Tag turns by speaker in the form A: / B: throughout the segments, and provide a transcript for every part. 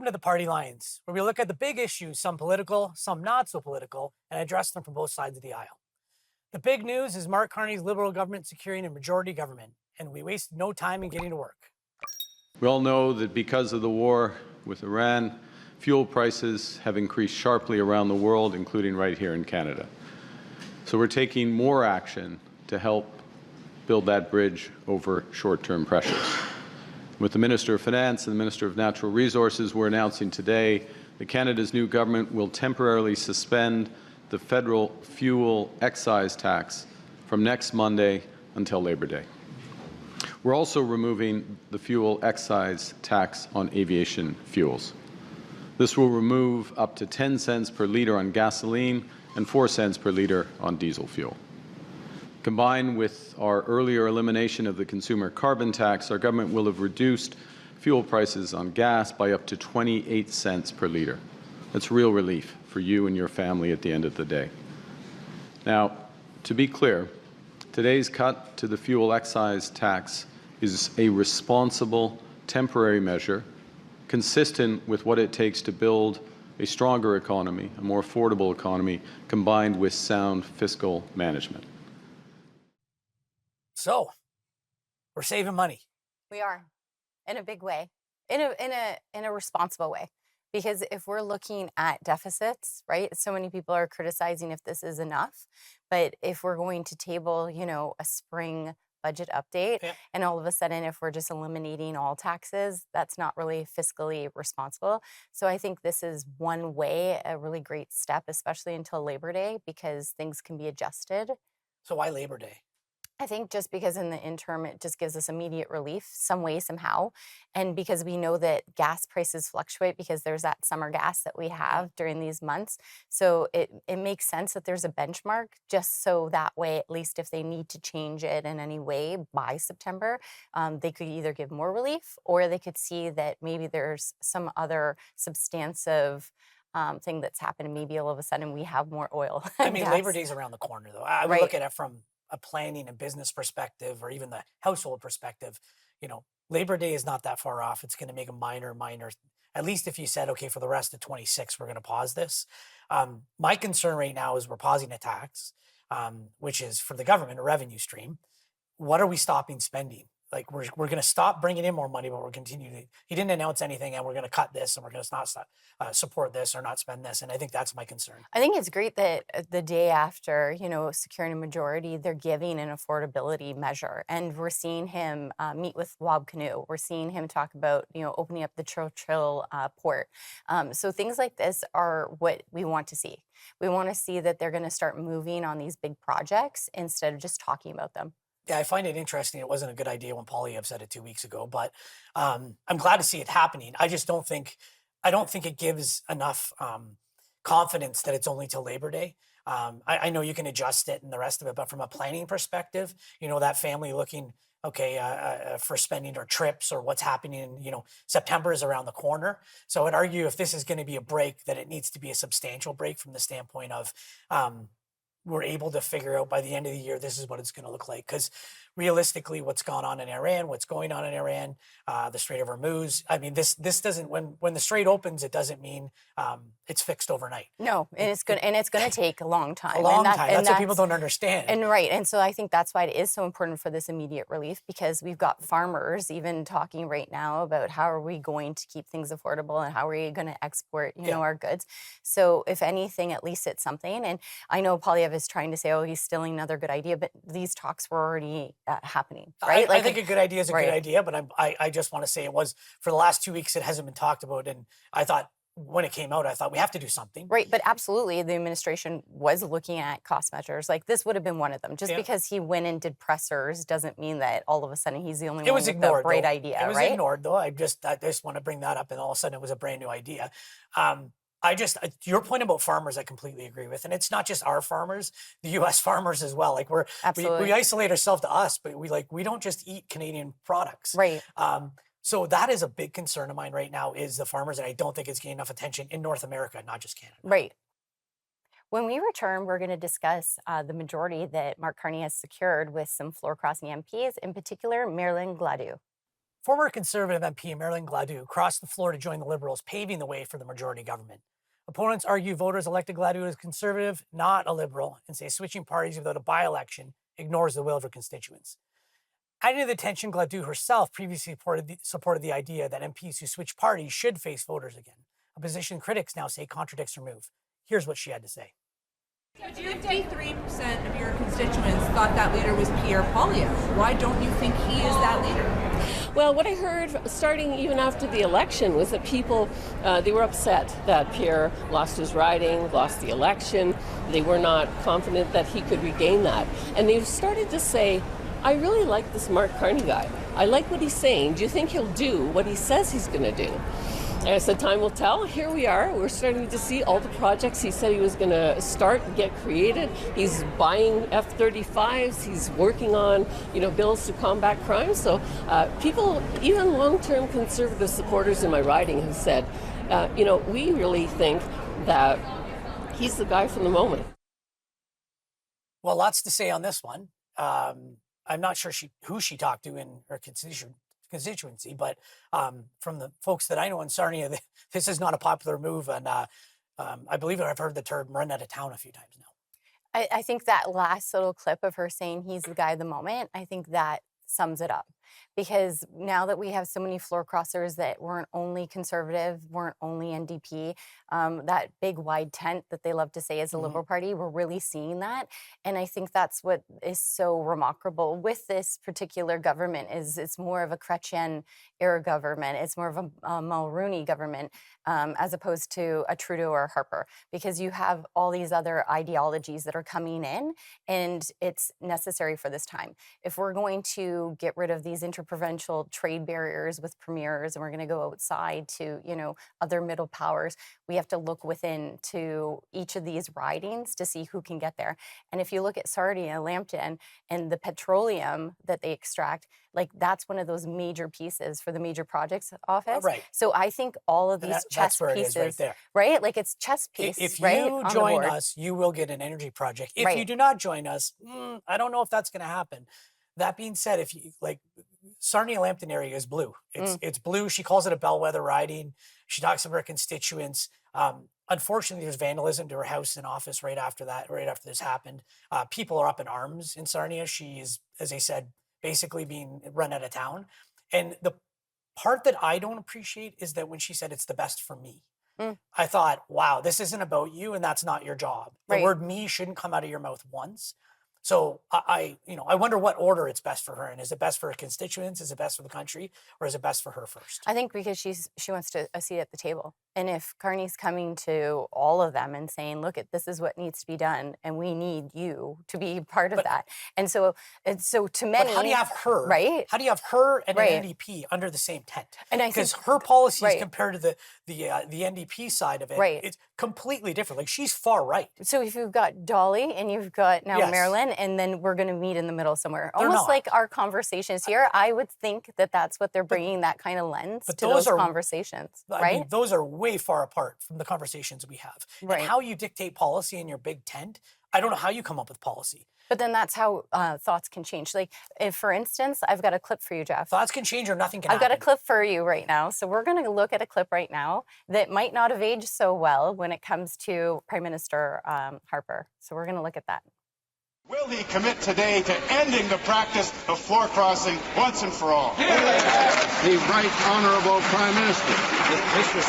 A: Welcome to the Party Lines, where we look at the big issues, some political, some not so political, and address them from both sides of the aisle. The big news is Mark Carney's Liberal government securing a majority government, and we wasted no time in getting to work.
B: We all know that because of the war with Iran, fuel prices have increased sharply around the world, including right here in Canada. So we're taking more action to help build that bridge over short-term pressures. With the Minister of Finance and the Minister of Natural Resources, we're announcing today that Canada's new government will temporarily suspend the federal fuel excise tax from next Monday until Labor Day. We're also removing the fuel excise tax on aviation fuels. This will remove up to 10 cents per litre on gasoline and 4 cents per litre on diesel fuel. Combined with our earlier elimination of the consumer carbon tax, our government will have reduced fuel prices on gas by up to 28 cents per litre. That's real relief for you and your family at the end of the day. Now, to be clear, today's cut to the fuel excise tax is a responsible, temporary measure consistent with what it takes to build a stronger economy, a more affordable economy, combined with sound fiscal management.
A: So, we're saving money.
C: We are, in a big way, in a responsible way. Because if we're looking at deficits, right, so many people are criticizing if this is enough. But if we're going to table, a spring budget update, and all of a sudden, if we're just eliminating all taxes, that's not really fiscally responsible. So I think this is one way, a really great step, especially until Labor Day, because things can be adjusted.
A: So why Labor Day?
C: I think just because in the interim, it just gives us immediate relief some way, somehow. And because we know that gas prices fluctuate because there's that summer gas that we have during these months. So it makes sense that there's a benchmark just so that way, at least if they need to change it in any way by September, they could either give more relief or they could see that maybe there's some other substantive thing that's happened. Maybe all of a sudden we have more oil.
A: I mean, Labor Day's around the corner, though. I would look at it from a planning and business perspective, or even the household perspective. Labor Day is not that far off. It's going to make a minor, at least if you said, okay, for the rest of 26, we're going to pause this. My concern right now is we're pausing a tax, which is for the government, a revenue stream. What are we stopping spending? Like we're going to stop bringing in more money, but we're continuing. He didn't announce anything, and we're going to cut this, and we're going to not support this or not spend this. And I think that's my concern.
C: I think it's great that the day after, securing a majority, they're giving an affordability measure, and we're seeing him meet with Wob Canoe. We're seeing him talk about, opening up the Churchill port. So things like this are what we want to see. We want to see that they're going to start moving on these big projects instead of just talking about them.
A: Yeah, I find it interesting. It wasn't a good idea when Poilievre said it 2 weeks ago, but I'm glad to see it happening. I don't think it gives enough confidence that it's only till Labor Day. I know you can adjust it and the rest of it, but from a planning perspective, that family looking, for spending or trips or what's happening, September is around the corner. So I'd argue if this is going to be a break, that it needs to be a substantial break from the standpoint of we're able to figure out by the end of the year, this is what it's going to look like. Because realistically, what's going on in Iran, the Strait of Hormuz, I mean, this doesn't, when the Strait opens, it doesn't mean it's fixed overnight.
C: No, and it's going to take a long time.
A: A long time. That's what people don't understand.
C: And so I think that's why it is so important for this immediate relief, because we've got farmers even talking right now about how are we going to keep things affordable and how are we going to export, our goods. So if anything, at least it's something. And I know Poilievre is trying to say, oh, he's stealing another good idea, but these talks were already happening, right?
A: I think a good idea is a good idea, but I just want to say it was, for the last 2 weeks, it hasn't been talked about. And I thought when it came out, I thought we have to do something.
C: Right, but absolutely, the administration was looking at cost measures. Like this would have been one of them. Just because he went and did pressers doesn't mean that all of a sudden he's the only one with the great idea, right? It was
A: ignored, though. I just want to bring that up, and all of a sudden it was a brand new idea. Your point about farmers, I completely agree with. And it's not just our farmers, the U.S. farmers as well. Like we isolate ourselves to us, but we don't just eat Canadian products.
C: Right.
A: So that is a big concern of mine right now, is the farmers. And I don't think it's getting enough attention in North America, not just Canada.
C: Right. When we return, we're going to discuss the majority that Mark Carney has secured with some floor crossing MPs, in particular, Marilyn Gladue.
A: Former Conservative MP Marilyn Gladue crossed the floor to join the Liberals, paving the way for the majority government. Opponents argue voters elected Gladue as Conservative, not a Liberal, and say switching parties without a by-election ignores the will of her constituents. Adding to the tension, Gladue herself previously supported the idea that MPs who switch parties should face voters again, a position critics now say contradicts her move. Here's what she had to say.
D: 53% of your constituents thought that leader was Pierre Poilievre. Why don't you think he is that leader?
E: Well, what I heard starting even after the election was that people, they were upset that Pierre lost his riding, lost the election. They were not confident that he could regain that. And they started to say, I really like this Mark Carney guy. I like what he's saying. Do you think he'll do what he says he's going to do? And I said, time will tell. Here we are. We're starting to see all the projects he said he was going to start and get created. He's buying F-35s. He's working on, bills to combat crime. So people, even long-term Conservative supporters in my riding have said, we really think that he's the guy from the moment.
A: Well, lots to say on this one. I'm not sure who she talked to in her constituency, but from the folks that I know in Sarnia, this is not a popular move, and I believe I've heard the term "run out of town" a few times now.
C: I think that last little clip of her saying he's the guy of the moment, I think that sums it up. Because now that we have so many floor crossers that weren't only Conservative, weren't only NDP, that big wide tent that they love to say is a Liberal Party, we're really seeing that. And I think that's what is so remarkable with this particular government is it's more of a Chrétien era government. It's more of a Mulroney government as opposed to a Trudeau or Harper, because you have all these other ideologies that are coming in and it's necessary for this time. If we're going to get rid of these interprovincial trade barriers with premiers and we're going to go outside to, other middle powers, we have to look within to each of these ridings to see who can get there. And if you look at Sarnia, Lambton, and the petroleum that they extract, that's one of those major pieces for the major projects office.
A: Right.
C: So I think all of these chess pieces,
A: right there.
C: Right? It's chess piece.
A: If
C: right,
A: you join us, you will get an energy project. If you do not join us, I don't know if that's going to happen. That being said, if you Sarnia Lambton area is blue. It's blue. She calls it a bellwether riding. She talks about her constituents. Unfortunately, there's vandalism to her house and office right after this happened. People are up in arms in Sarnia. She is, as I said, basically being run out of town. And the part that I don't appreciate is that when she said it's the best for me, I thought, wow, this isn't about you and that's not your job. The word me shouldn't come out of your mouth once. So I wonder what order it's best for her. And is it best for her constituents? Is it best for the country? Or is it best for her first?
C: I think because she wants a seat at the table. And if Carney's coming to all of them and saying, look, this is what needs to be done, and we need you to be part of that. And so to many...
A: But how do you have her?
C: Right?
A: How do you have her and an NDP under the same tent?
C: And
A: because her policies compared to the NDP side of it, it's completely different. She's far right.
C: So if you've got Dolly and you've got now Marilyn, and then we're going to meet in the middle somewhere. Almost like our conversations here, I would think that that's what they're bringing, that kind of lens to those conversations, right?
A: I mean, those are way far apart from the conversations we have.
C: Right.
A: And how you dictate policy in your big tent, I don't know how you come up with policy.
C: But then that's how thoughts can change. If, for instance, I've got a clip for you, Jeff.
A: Thoughts can change or nothing can
C: happen. I've got a clip for you right now. So we're going to look at a clip right now that might not have aged so well when it comes to Prime Minister Harper. So we're going to look at that.
F: Will he commit today to ending the practice of floor crossing once and for all?
G: The Right Honourable Prime Minister.
H: Mr.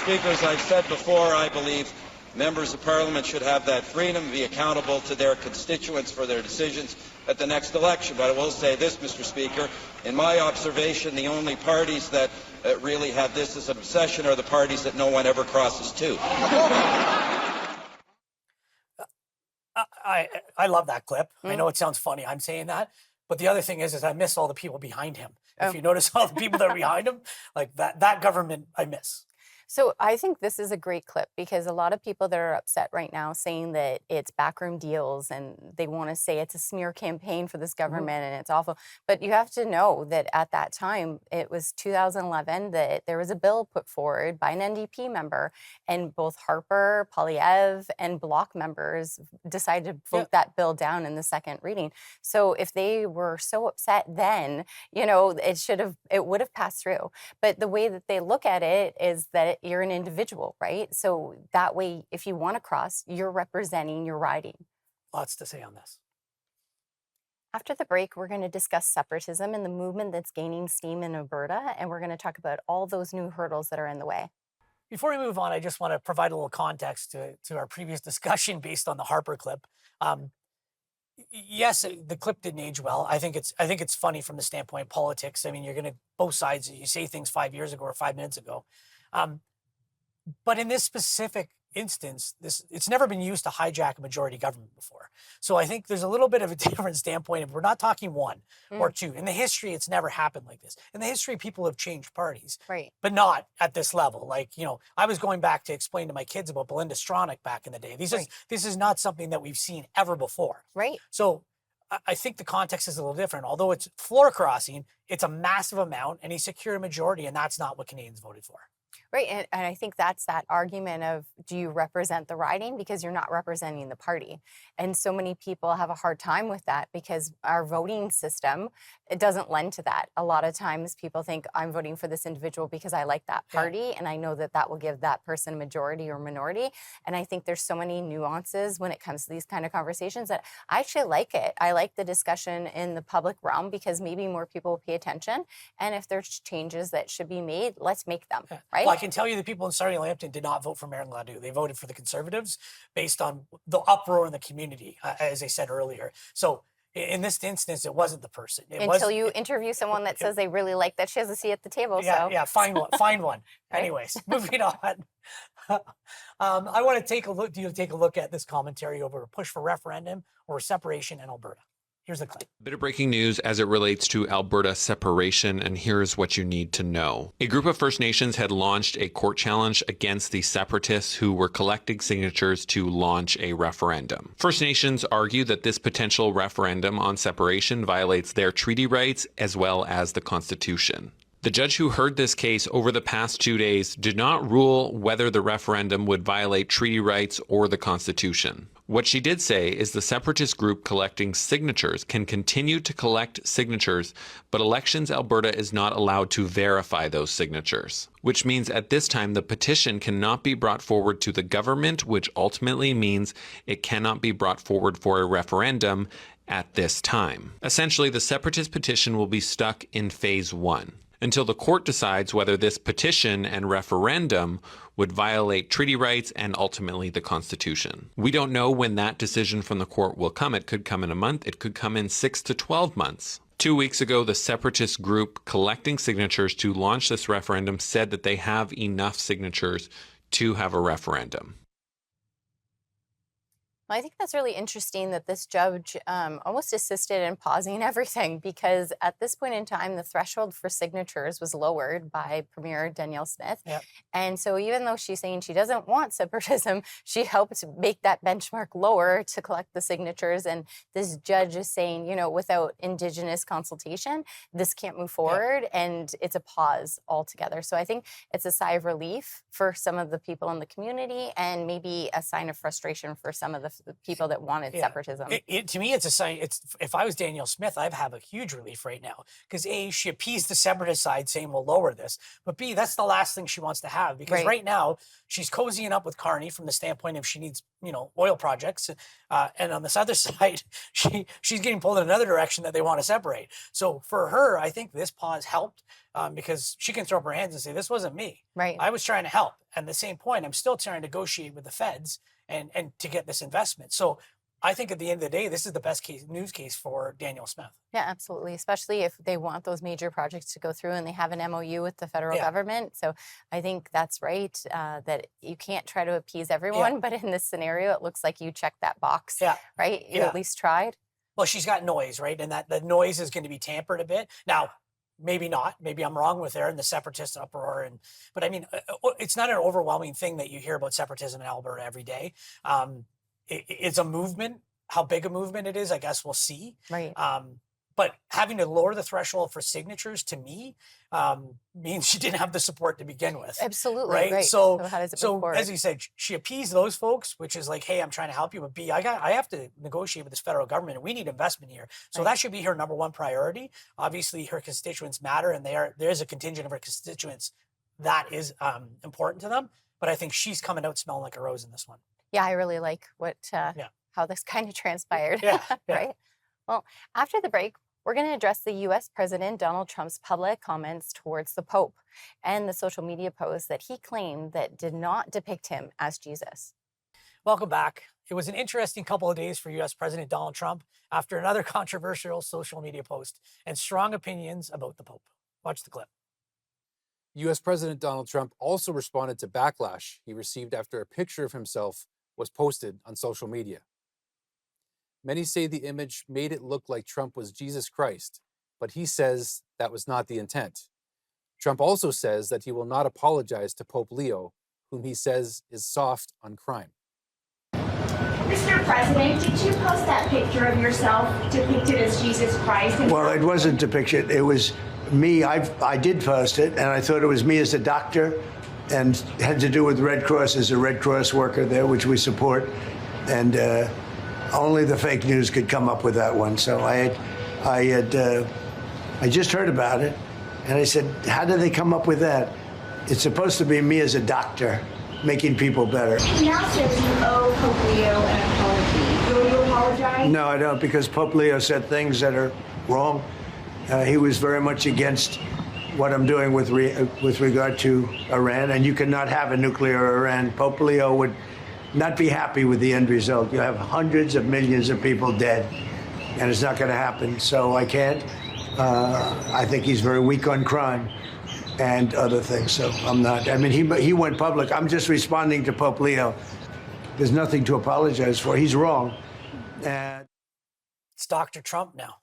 H: Speaker, as I've said before, I believe members of Parliament should have that freedom to be accountable to their constituents for their decisions at the next election. But I will say this, Mr. Speaker, in my observation, the only parties that really have this as an obsession are the parties that no one ever crosses to.
A: I love that clip. I know it sounds funny I'm saying that, but the other thing is I miss all the people behind him. If you notice all the people that are behind him, that government I miss.
C: So I think this is a great clip because a lot of people that are upset right now saying that it's backroom deals and they want to say it's a smear campaign for this government and it's awful. But you have to know that at that time, it was 2011, that there was a bill put forward by an NDP member, and both Harper, Polyev, and Bloc members decided to vote that bill down in the second reading. So if they were so upset then, it would have passed through. But the way that they look at it is that you're an individual, right? So that way, if you want to cross, you're representing your riding.
A: Lots to say on this.
C: After the break, we're going to discuss separatism and the movement that's gaining steam in Alberta, and we're going to talk about all those new hurdles that are in the way.
A: Before we move on, I just want to provide a little context to our previous discussion based on the Harper clip. Yes, the clip didn't age well. I think it's funny from the standpoint of politics. I mean, you're going to both sides. You say things 5 years ago or 5 minutes ago, but in this specific instance, it's never been used to hijack a majority government before. So I think there's a little bit of a different standpoint. If we're not talking one or two, in the history, it's never happened like this. In the history, people have changed parties,
C: right? But
A: not at this level. Like, I was going back to explain to my kids about Belinda Stronach back in the day. This is not something that we've seen ever before.
C: Right.
A: So I think the context is a little different. Although it's floor crossing, it's a massive amount, and he secured a majority, and that's not what Canadians voted for.
C: Right, and I think that's that argument of, do you represent the riding? Because you're not representing the party. And so many people have a hard time with that because our voting system, it doesn't lend to that. A lot of times people think, I'm voting for this individual because I like that party, and I know that that will give that person a majority or minority. And I think there's so many nuances when it comes to these kind of conversations that I actually like it. I like the discussion in the public realm because maybe more people will pay attention. And if there's changes that should be made, let's make them, right?
A: Well, I can tell you the people in Surrey and Lambton did not vote for Marilyn Gladue. They voted for the Conservatives based on the uproar in the community, as I said earlier. So in this instance, it wasn't the person.
C: Until you interview someone that says they really like that she has a seat at the table.
A: Yeah, find one. Find one. Right? Anyways, moving on. I want to take a look at this commentary over a push for referendum or separation in Alberta. Here's the clip.
I: Bit of breaking news as it relates to Alberta separation, and here's what you need to know. A group of First Nations had launched a court challenge against the separatists who were collecting signatures to launch a referendum. First Nations argue that this potential referendum on separation violates their treaty rights as well as the Constitution. The judge who heard this case over the past 2 days did not rule whether the referendum would violate treaty rights or the Constitution. What she did say is the separatist group collecting signatures can continue to collect signatures, but Elections Alberta is not allowed to verify those signatures, which means at this time the petition cannot be brought forward to the government, which ultimately means it cannot be brought forward for a referendum at this time. Essentially, the separatist petition will be stuck in phase 1. Until the court decides whether this petition and referendum would violate treaty rights and ultimately the Constitution. We don't know when that decision from the court will come. It could come in a month. It could come in 6 to 12 months. 2 weeks ago, the separatist group collecting signatures to launch this referendum said that they have enough signatures to have a referendum.
C: Well, I think that's really interesting that this judge almost assisted in pausing everything because at this point in time, the threshold for signatures was lowered by Premier Danielle Smith.
A: Yep.
C: And so even though she's saying she doesn't want separatism, she helped make that benchmark lower to collect the signatures. And this judge is saying, without Indigenous consultation, this can't move forward. Yep. And it's a pause altogether. So I think it's a sigh of relief for some of the people in the community and maybe a sign of frustration for some of the people that wanted separatism.
A: To me, it's a sign. If I was Danielle Smith, I'd have a huge relief right now because A, she appeased the separatist side saying we'll lower this, but B, that's the last thing she wants to have because right now she's cozying up with Carney from the standpoint of she needs oil projects, and on this other side, she's getting pulled in another direction that they want to separate. So for her, I think this pause helped because she can throw up her hands and say this wasn't me.
C: Right.
A: I was trying to help. At the same point, I'm still trying to negotiate with the feds and to get this investment. So I think at the end of the day, this is the best news case for Danielle Smith.
C: Yeah, absolutely. Especially if they want those major projects to go through and they have an MOU with the federal government. So I think that's right, that you can't try to appease everyone. But in this scenario, it looks like you checked that box, right? You at least tried.
A: Well, she's got noise, right? And that the noise is going to be tampered a bit. Now, maybe not. Maybe I'm wrong with there and the separatist uproar. But I mean, it's not an overwhelming thing that you hear about separatism in Alberta every day. It's a movement. How big a movement it is, I guess we'll see.
C: Right.
A: But having to lower the threshold for signatures, to me, means she didn't have the support to begin with.
C: Absolutely.
A: Right.
C: So how does it move
A: So
C: forward?
A: as you said, she appeased those folks, which is like, hey, I'm trying to help you, but B, I have to negotiate with this federal government, and we need investment here. So that should be her number one priority. Obviously, her constituents matter, and there is a contingent of her constituents that is important to them. But I think she's coming out smelling like a rose in this one.
C: Yeah, I really like how this kind of transpired.
A: Yeah.
C: Right. Well, after the break, we're going to address the U.S. President Donald Trump's public comments towards the Pope and the social media posts that he claimed that did not depict him as Jesus.
A: Welcome back. It was an interesting couple of days for U.S. President Donald Trump after another controversial social media post and strong opinions about the Pope. Watch the clip.
J: U.S. President Donald Trump also responded to backlash he received after a picture of himself was posted on social media. Many say the image made it look like Trump was Jesus Christ, but he says that was not the intent. Trump also says that he will not apologize to Pope Leo, whom he says is soft on crime.
K: Mr. President, did you post that picture of yourself depicted as Jesus Christ?
L: Well, it wasn't depicted. It was me. I did post it, and I thought it was me as a doctor, and it had to do with Red Cross, as a Red Cross worker there, which we support. And only the fake news could come up with that one. So I just heard about it, and I said, how did they come up with that? It's supposed to be me as a doctor, making people better.
K: He now says you owe Pope Leo an apology. Will you apologize?
L: No, I don't, because Pope Leo said things that are wrong. He was very much against what I'm doing with regard to Iran, and you cannot have a nuclear Iran. Pope Leo would not be happy with the end result. You have hundreds of millions of people dead, and it's not going to happen. So I can't. I think he's very weak on crime and other things. So I'm not. I mean, he went public. I'm just responding to Pope Leo. There's nothing to apologize for. He's wrong. And
A: it's Dr. Trump now.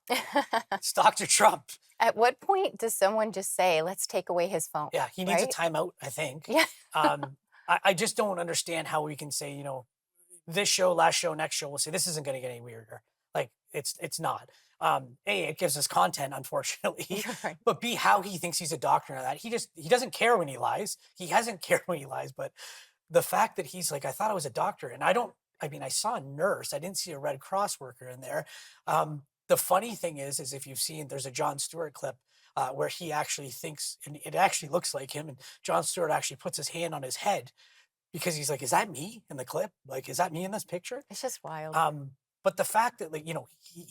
A: It's Dr. Trump.
C: At what point does someone just say, let's take away his phone?
A: Yeah, he needs a timeout, I think.
C: Yeah.
A: I just don't understand how we can say, this show, last show, next show, we'll say this isn't going to get any weirder. Like, it's not. A, it gives us content, unfortunately.
C: Right.
A: But B, how he thinks he's a doctor and that. He doesn't care when he lies. He hasn't cared when he lies. But the fact that he's like, I thought I was a doctor. And I saw a nurse. I didn't see a Red Cross worker in there. The funny thing is if you've seen, there's a Jon Stewart clip where he actually thinks, and it actually looks like him, and Jon Stewart actually puts his hand on his head because he's like, is that me in the clip? Like, is that me in this picture?
C: It's just wild.
A: But the fact that,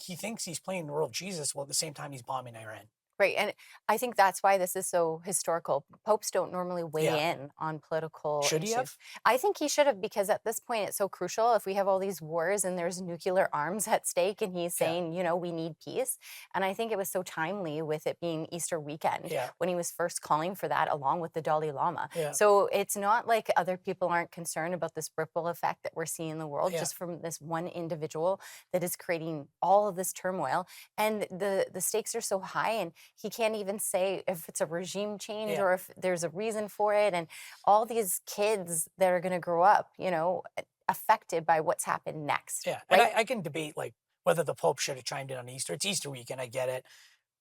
A: he thinks he's playing the role of Jesus while at the same time he's bombing Iran.
C: Right. And I think that's why this is so historical. Popes don't normally weigh in on political
A: Should he
C: issues.
A: have?
C: I think he should have, because at this point it's so crucial. If we have all these wars and there's nuclear arms at stake and he's saying, we need peace. And I think it was so timely with it being Easter weekend when he was first calling for that along with the Dalai Lama.
A: Yeah.
C: So it's not like other people aren't concerned about this ripple effect that we're seeing in the world just from this one individual that is creating all of this turmoil. And the stakes are so high, and he can't even say if it's a regime change or if there's a reason for it. And all these kids that are going to grow up, affected by what's happened next.
A: Yeah.
C: Right?
A: And I can debate whether the Pope should have chimed in on Easter. It's Easter weekend, I get it.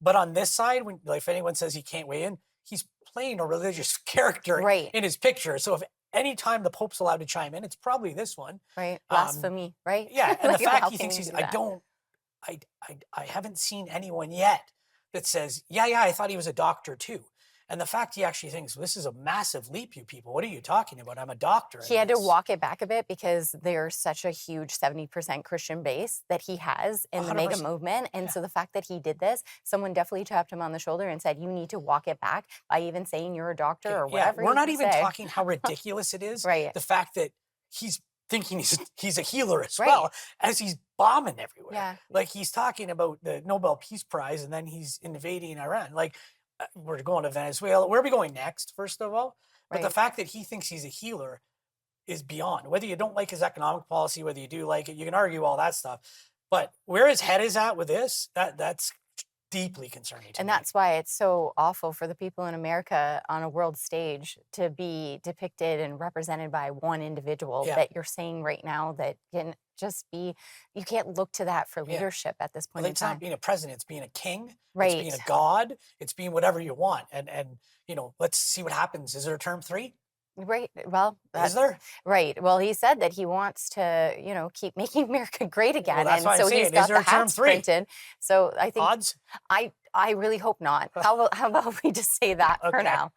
A: But on this side, when if anyone says he can't weigh in, he's playing a religious character in his picture. So if any time the Pope's allowed to chime in, it's probably this one.
C: Right. Blasphemy, right?
A: Yeah. And
C: Like,
A: the fact
C: how
A: he
C: can
A: thinks
C: you
A: he's,
C: do that?
A: I haven't seen anyone yet that says, I thought he was a doctor too. And the fact he actually thinks, this is a massive leap, you people. What are you talking about? I'm a doctor.
C: He had to walk it back a bit because there's such a huge 70% Christian base that he has in the mega
A: 100%.
C: movement. And so the fact that he did this, someone definitely tapped him on the shoulder and said, you need to walk it back by even saying you're a doctor or whatever.
A: We're not
C: you
A: even
C: say.
A: talking how ridiculous it is.
C: Right.
A: The fact that he's thinking he's a healer as well, as he's bombing everywhere.
C: Yeah.
A: Like, he's talking about the Nobel Peace Prize and then he's invading Iran. Like, we're going to Venezuela. Where are we going next, first of all? But the fact that he thinks he's a healer is beyond. Whether you don't like his economic policy, whether you do like it, you can argue all that stuff. But where his head is at with this, that's deeply concerning to
C: And
A: me.
C: that's why it's so awful for the people in America on a world stage to be depicted and represented by one individual
A: Yeah.
C: that you're saying right now that can just be, you can't look to that for
A: Yeah.
C: leadership at this point
A: Well,
C: in
A: it's not
C: time.
A: being a president, it's being a king,
C: Right.
A: it's being a god, it's being whatever you want. And you know, let's see what happens. Is there a term 3?
C: Right. Well,
A: Is there?
C: right. Well, he said that he wants to, keep making America great again.
A: that's
C: And
A: what I'm
C: so he's
A: saying. Is
C: got
A: there
C: the
A: a term
C: hats
A: 3?
C: printed. So I think
A: Odds?
C: I really hope not. How about we just say that for
A: Okay.
C: now?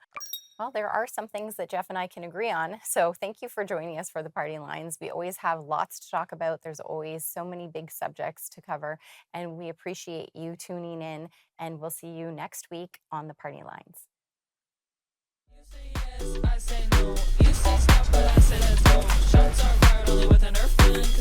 C: Well, there are some things that Jeff and I can agree on. So thank you for joining us for the Party Lines. We always have lots to talk about. There's always so many big subjects to cover. And we appreciate you tuning in. And we'll see you next week on the Party Lines.
M: I say no. You say stop, but I say let's go. Shots are fired only with an Nerf gun.